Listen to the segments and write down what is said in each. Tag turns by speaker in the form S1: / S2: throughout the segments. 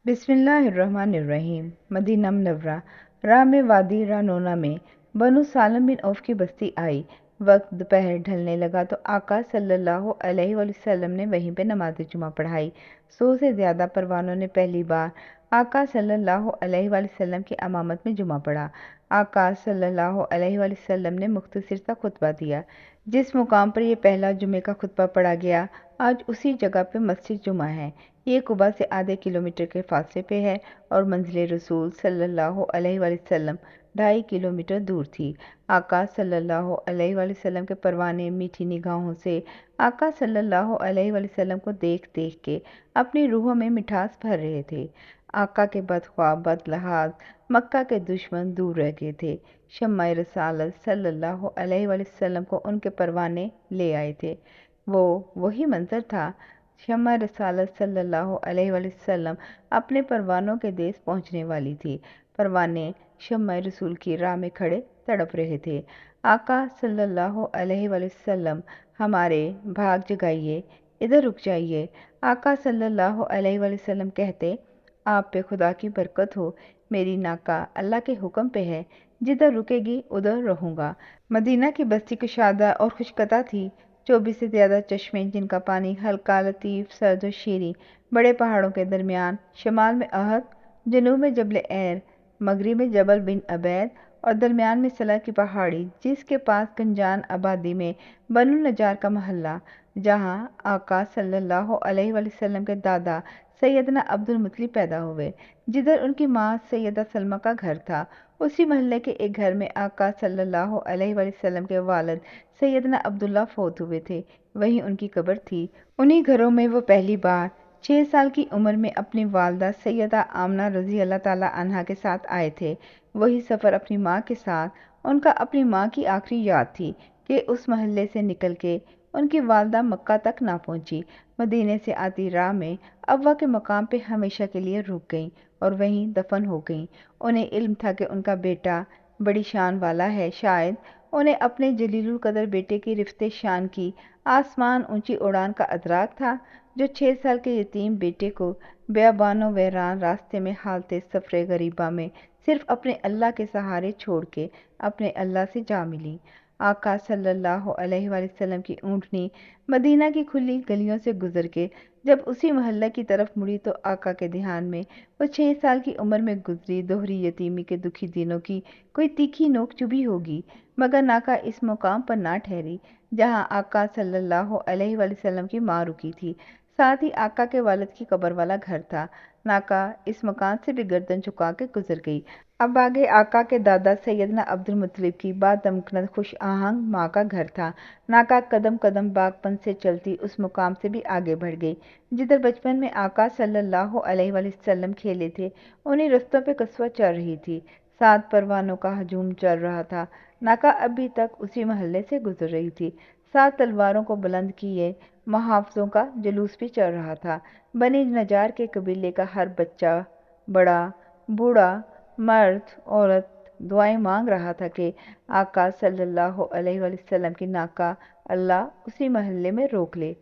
S1: بسم اللہ الرحمن الرحیم۔ مدینہ منورہ۔ راہ میں وادی رانونا میں بنو سالم بن عوف کی بستی آئی۔ وقت دوپہر ڈھلنے لگا تو آقا صلی اللہ علیہ وآلہ وسلم نے وہیں پہ نماز جمعہ پڑھائی۔ 100 سے زیادہ پروانوں نے پہلی بار آقا صلی اللہ علیہ وآلہ وسلم کی امامت میں جمعہ پڑھا۔ آقا صلی اللہ علیہ وآلہ وسلم نے مختصر سا خطبہ دیا۔ جس مقام پر یہ پہلا جمعے کا خطبہ پڑھا گیا، آج اسی جگہ پہ مسجد جمعہ ہے۔ یہ قباء سے آدھے کلومیٹر کے فاصلے پہ ہے اور منزل رسول صلی اللہ علیہ وآلہ وسلم 2.5 کلومیٹر دور تھی۔ آقا صلی اللہ علیہ وآلہ وسلم کے پروانے میٹھی نگاہوں سے آقا صلی اللہ علیہ وآلہ وسلم کو دیکھ دیکھ کے اپنی روحوں میں مٹھاس بھر رہے تھے۔ آقا کے بدخواہ بد لحاظ مکہ کے دشمن دور رہ گئے تھے۔ شمع رسالت صلی اللہ علیہ وآلہ وسلم کو ان کے پروانے لے آئے تھے۔ وہی منظر تھا۔ شمع رسالت صلی اللہ علیہ وآلہ وسلم اپنے پروانوں کے دیس پہنچنے والی تھی۔ پروانے شمع رسول کی راہ میں کھڑے تڑپ رہے تھے۔ آقا صلی اللہ علیہ وآلہ وسلم، ہمارے بھاگ جگائیے، ادھر رک جائیے۔ آقا صلی اللہ علیہ وآلہ وسلم کہتے، آپ پہ خدا کی برکت ہو، میری ناکہ اللہ کے حکم پہ ہے، جدھر رکے گی ادھر رہوں گا۔ مدینہ کی بستی کشادہ اور خشکدہ تھی۔ 24 سے زیادہ چشمے جن کا پانی ہلکا، لطیف، سرد و شیریں، بڑے پہاڑوں کے درمیان، شمال میں احد، جنوب میں جبل ایر، مغرب میں جبل بن عبید اور درمیان میں سلا کی پہاڑی، جس کے پاس گنجان آبادی میں بنو نجار کا محلہ، جہاں آقا صلی اللہ علیہ وآلہ وسلم کے دادا سیدنا عبد المطلب پیدا ہوئے، جدھر ان کی ماں سیدہ سلمہ کا گھر تھا۔ اسی محلے کے ایک گھر میں آقا صلی اللہ علیہ وآلہ وسلم کے والد سیدنا عبداللہ فوت ہوئے تھے، وہیں ان کی قبر تھی۔ انہی گھروں میں وہ پہلی بار 6 سال کی عمر میں اپنی والدہ سیدہ آمنہ رضی اللہ تعالیٰ عنہا کے ساتھ آئے تھے۔ وہی سفر اپنی ماں کے ساتھ ان کا اپنی ماں کی آخری یاد تھی کہ اس محلے سے نکل کے ان کی والدہ مکہ تک نہ پہنچی۔ مدینے سے آتی راہ میں ابوا کے مقام پہ ہمیشہ کے لیے رک گئیں اور وہیں دفن ہو گئیں۔ انہیں علم تھا کہ ان کا بیٹا بڑی شان والا ہے، شاید انہیں اپنے جلیل القدر بیٹے کی رفت شان کی آسمان اونچی اڑان کا ادراک تھا، جو 6 سال کے یتیم بیٹے کو بیابان و ویران راستے میں حالت سفر غریبہ میں صرف اپنے اللہ کے سہارے چھوڑ کے اپنے اللہ سے جا ملی۔ آقا صلی اللہ علیہ وآلہ وسلم کی اونٹنی مدینہ کی کھلی گلیوں سے گزر کے جب اسی محلہ کی طرف مڑی تو آقا کے دھیان میں وہ 6 سال کی عمر میں گزری دوہری یتیمی کے دکھی دنوں کی کوئی تیکھی نوک چبھی ہوگی، مگر ناکہ اس مقام پر نہ ٹھہری جہاں آقا صلی اللہ علیہ وآلہ وسلم کی ماں رکی تھی، ساتھ ہی آقا کے والد کی قبر والا گھر تھا۔ ناکہ اس مکان سے بھی گردن جھکا کے گزر گئی۔ اب آگے آقا کے دادا سیدنا عبد المطلب کی بادمکنت خوش آہنگ ماں کا گھر تھا۔ ناکہ قدم قدم باغپن سے چلتی اس مقام سے بھی آگے بڑھ گئی جدھر بچپن میں آقا صلی اللہ علیہ وآلہ وسلم کھیلے تھے۔ انہی رستوں پہ قصوہ چل رہی تھی، ساتھ پروانوں کا ہجوم چل رہا تھا۔ ناکہ ابھی تک اسی محلے سے گزر رہی تھی، ساتھ تلواروں کو بلند کیے محافظوں کا جلوس بھی چل رہا تھا۔ بنی نجار کے قبیلے کا ہر بچہ، بڑا، بوڑھا، مرد، عورت دعائیں مانگ رہا تھا کہ آقا صلی اللہ علیہ وآلہ وسلم کی ناکہ اللہ اسی محلے میں روک لے۔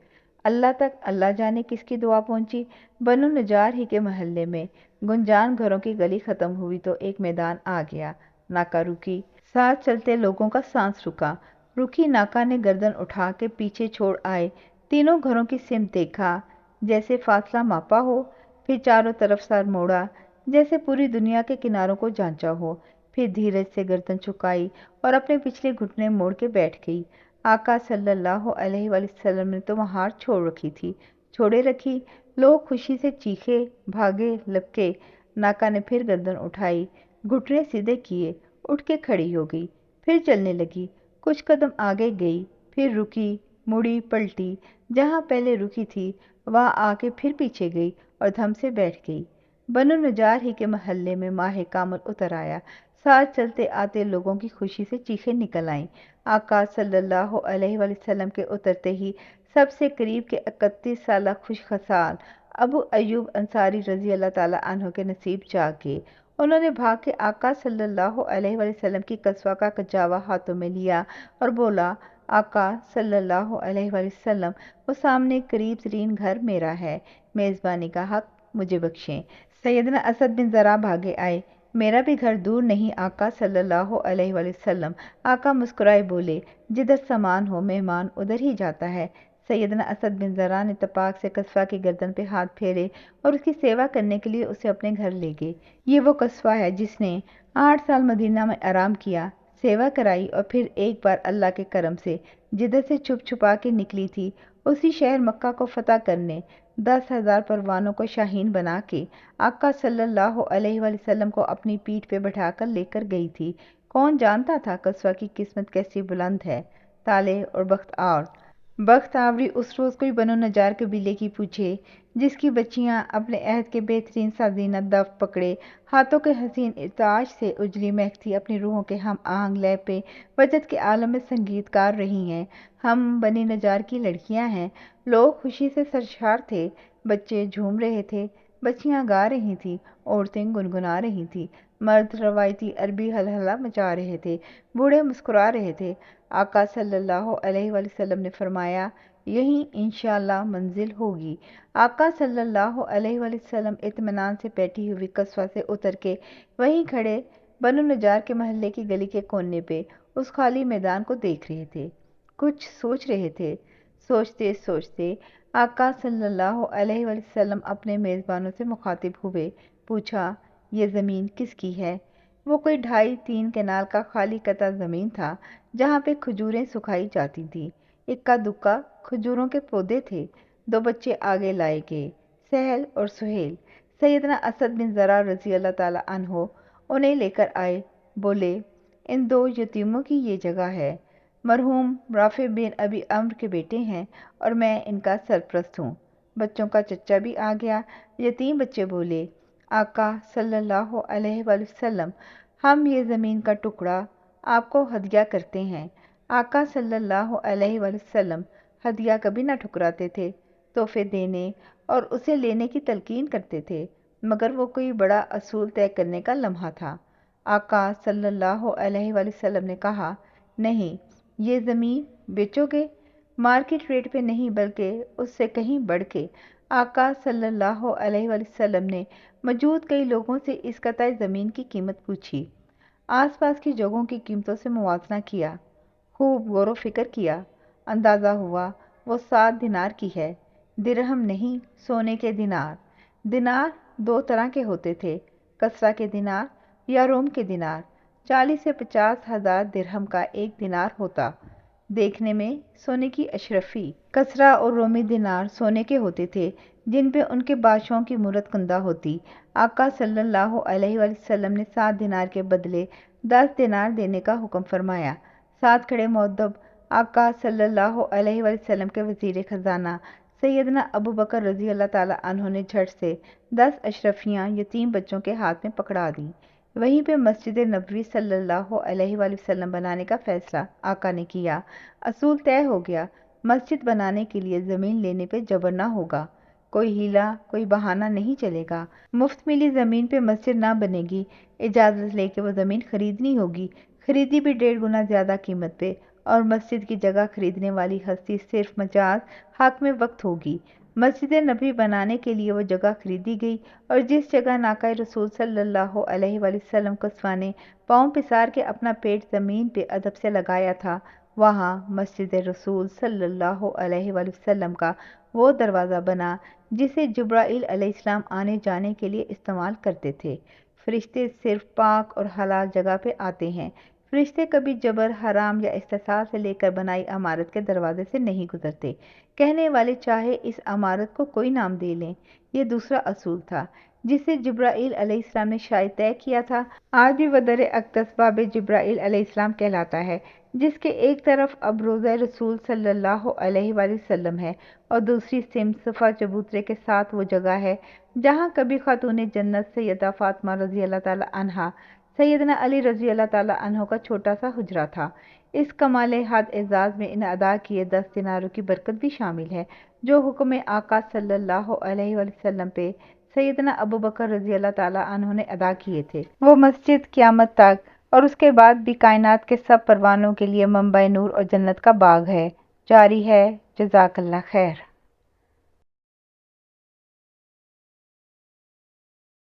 S1: اللہ تک اللہ جانے کس کی دعا پہنچی۔ بنو نجار ہی کے محلے میں گنجان گھروں کی گلی ختم ہوئی تو ایک میدان آ گیا۔ ناکہ رکی، ساتھ چلتے لوگوں کا سانس رکا۔ رکی ناکہ نے گردن اٹھا کے پیچھے چھوڑ آئے تینوں گھروں کی سمت دیکھا، جیسے فاصلہ ماپا ہو، پھر چاروں طرف سر موڑا جیسے پوری دنیا کے کناروں کو جانچا ہو، پھر دھیرج سے گردن جھکائی اور اپنے پچھلے گھٹنے موڑ کے بیٹھ گئی۔ آقا صلی اللہ علیہ وآلہ وسلم نے تو مہار چھوڑ رکھی تھی، چھوڑے رکھی۔ لوگ خوشی سے چیخے، بھاگے، لپکے۔ ناکہ نے پھر گردن اٹھائی، گھٹنے سیدھے کیے، اٹھ کے کھڑی ہو گئی، پھر چلنے لگی۔ کچھ قدم آگے گئی، پھر رکی، مڑی، پلٹی، جہاں پہلے رکی تھی وہاں آ کے پھر پیچھے گئی اور دھم سے بیٹھ گئی۔ بنو نجار ہی کے محلے میں ماہ کامل اتر آیا، ساتھ چلتے آتے لوگوں کی خوشی سے چیخیں نکل آئیں۔ آقا صلی اللہ علیہ وآلہ وسلم کے اترتے ہی سب سے قریب کے 31 سالہ خوش خصال ابو ایوب انصاری رضی اللہ تعالیٰ عنہ کے نصیب جاگ گئے۔ انہوں نے بھاگ کے آقا صلی اللہ علیہ وآلہ وسلم کی قصوہ کا کجاوا ہاتھوں میں لیا اور بولا، آقا صلی اللہ علیہ وآلہ وسلم، وہ سامنے قریب ترین گھر میرا ہے، میزبانی کا حق مجھے بخشیں۔ سیدنا اسد بن زرع بھاگے آئے، میرا بھی گھر دور نہیں آقا صلی اللہ علیہ وآلہ وسلم۔ آقا مسکرائے بولے، جدھر سامان ہو مہمان ادھر ہی جاتا ہے۔ سیدنا اسد بن زرع نے اتفاق سے قصوہ کی گردن پہ ہاتھ پھیرے اور اس کی سیوا کرنے کے لیے اسے اپنے گھر لے گئے۔ یہ وہ قصوہ ہے جس نے 8 سال مدینہ میں آرام کیا، سیوا کرائی اور پھر ایک بار اللہ کے کرم سے جدھر سے چھپ چھپا کے نکلی تھی اسی شہر مکہ کو فتح کرنے 10,000 پروانوں کو شاہین بنا کے آقا صلی اللہ علیہ وآلہ وسلم کو اپنی پیٹھ پہ بٹھا کر لے کر گئی تھی۔ کون جانتا تھا قصوہ کی قسمت کیسی بلند ہے، تالے اور بخت آوری اس روز کوئی بنو نجار قبیلے کی پوچھے جس کی بچیاں اپنے عہد کے بہترین سازینہ دف پکڑے ہاتھوں کے حسین ارتعاش سے اجلی مہکتی اپنی روحوں کے ہم آہنگ لے پہ وجد کے عالم میں سنگیت کار رہی ہیں۔ ہم بنی نجار کی لڑکیاں ہیں۔ لوگ خوشی سے سرشار تھے، بچے جھوم رہے تھے، بچیاں گا رہی تھیں، عورتیں گنگنا رہی تھیں، مرد روایتی عربی ہلہلہ مچا رہے تھے، بوڑھے مسکرا رہے تھے۔ آقا صلی اللہ علیہ وآلہ وسلم نے فرمایا، یہیں انشاءاللہ منزل ہوگی۔ آقا صلی اللہ علیہ وآلہ وسلم اطمینان سے بیٹھی ہوئی قصوہ سے اتر کے وہیں کھڑے بنو نجار کے محلے کی گلی کے کونے پہ اس خالی میدان کو دیکھ رہے تھے، کچھ سوچ رہے تھے۔ سوچتے سوچتے آقا صلی اللہ علیہ وآلہ وسلم اپنے میزبانوں سے مخاطب ہوئے، پوچھا، یہ زمین کس کی ہے؟ وہ کوئی 2.5-3 کنال کا خالی قطع زمین تھا جہاں پہ کھجوریں سکھائی جاتی تھیں۔ اکا دکا کھجوروں کے پودے تھے۔ 2 بچے آگے لائے گئے، سہل اور سہیل۔ سیدنا اسد بن زرع رضی اللہ تعالیٰ عنہ انہیں لے کر آئے، بولے، ان 2 یتیموں کی یہ جگہ ہے، مرحوم رافع بن ابی عمرو کے بیٹے ہیں اور میں ان کا سرپرست ہوں۔ بچوں کا چچا بھی آ گیا۔ یتیم بچے بولے، آقا صلی اللہ علیہ وآلہ وسلم، ہم یہ زمین کا ٹکڑا آپ کو ہدیہ کرتے ہیں۔ آقا صلی اللہ علیہ وآلہ وسلم ہدیہ کبھی نہ ٹھکراتے تھے، تحفے دینے اور اسے لینے کی تلقین کرتے تھے، مگر وہ کوئی بڑا اصول طے کرنے کا لمحہ تھا۔ آقا صلی اللہ علیہ وآلہ وسلم نے کہا، نہیں، یہ زمین بیچو گے؟ مارکیٹ ریٹ پہ نہیں بلکہ اس سے کہیں بڑھ کے۔ آقا صلی اللہ علیہ وآلہ وسلم نے موجود کئی لوگوں سے اس قطع زمین کی قیمت پوچھی، آس پاس کی جگہوں کی قیمتوں سے موازنہ کیا، خوب غور و فکر کیا، اندازہ ہوا وہ 7 دینار کی ہے، درہم نہیں، سونے کے دینار۔ دینار 2 طرح کے ہوتے تھے، کسرا کے دینار یا روم کے دینار۔ 40 سے 50 ہزار درہم کا ایک دینار ہوتا، دیکھنے میں سونے کی اشرفی۔ کسرا اور رومی دینار سونے کے ہوتے تھے جن پہ ان کے بادشاہوں کی مورت کندہ ہوتی۔ آقا صلی اللہ علیہ وآلہ وسلم نے 7 دینار کے بدلے 10 دینار دینے کا حکم فرمایا۔ ساتھ کھڑے مؤدب آقا صلی اللہ علیہ وآلہ وسلم کے وزیر خزانہ سیدنا ابو بکر رضی اللہ تعالیٰ عنہ نے جھٹ سے 10 اشرفیاں یتیم بچوں کے ہاتھ میں پکڑا دیں۔ وہیں پہ مسجد نبوی صلی اللہ علیہ وآلہ وسلم بنانے کا فیصلہ آقا نے کیا۔ اصول طے ہو گیا، مسجد بنانے کے لیے زمین لینے پہ جبر نہ ہوگا، کوئی ہیلا کوئی بہانہ نہیں چلے گا۔ مفت ملی زمین پہ مسجد نہ بنے گی، اجازت لے کے وہ زمین خریدنی ہوگی، خریدی بھی 1.5 گنا زیادہ قیمت پہ، اور مسجد کی جگہ خریدنے والی ہستی صرف مجاز حاکم وقت ہوگی۔ مسجد نبوی بنانے کے لیے وہ جگہ خریدی گئی اور جس جگہ ناقہ رسول صلی اللہ علیہ وآلہ وسلم قصوہ نے پاؤں پسار کے اپنا پیٹ زمین پہ ادب سے لگایا تھا، وہاں مسجد رسول صلی اللہ علیہ وآلہ وسلم کا وہ دروازہ بنا جسے جبرائیل علیہ السلام آنے جانے کے لیے استعمال کرتے تھے۔ فرشتے صرف پاک اور حلال جگہ پہ آتے ہیں، فرشتے کبھی جبر، حرام یا استحصال سے لے کر بنائی عمارت کے دروازے سے نہیں گزرتے۔ کہنے والے چاہے اس عمارت کو کوئی نام دے لیں، یہ دوسرا اصول تھا جسے جبرائیل علیہ السلام نے شاید طے کیا تھا۔ آج بھی وہ در اقدس باب جبرائیل علیہ السلام کہلاتا ہے، جس کے ایک طرف اب روضہ رسول صلی اللہ علیہ وآلہ وسلم ہے اور دوسری سمت صفا چبوترے کے ساتھ وہ جگہ ہے جہاں کبھی خاتون جنت سیدہ فاطمہ رضی اللہ تعالیٰ عنہا سیدنا علی رضی اللہ تعالیٰ عنہ کا چھوٹا سا حجرہ تھا۔ اس کمال حد اعزاز میں ان ادا کیے 10 دیناروں کی برکت بھی شامل ہے جو حکم آقا صلی اللہ علیہ وآلہ وسلم پہ سیدنا ابو بکر رضی اللہ تعالیٰ عنہ نے ادا کیے تھے۔ وہ مسجد قیامت تک اور اس کے بعد بھی کائنات کے سب پروانوں کے لیے منبع نور اور جنت کا باغ ہے، جاری ہے۔ جزاک اللہ خیر۔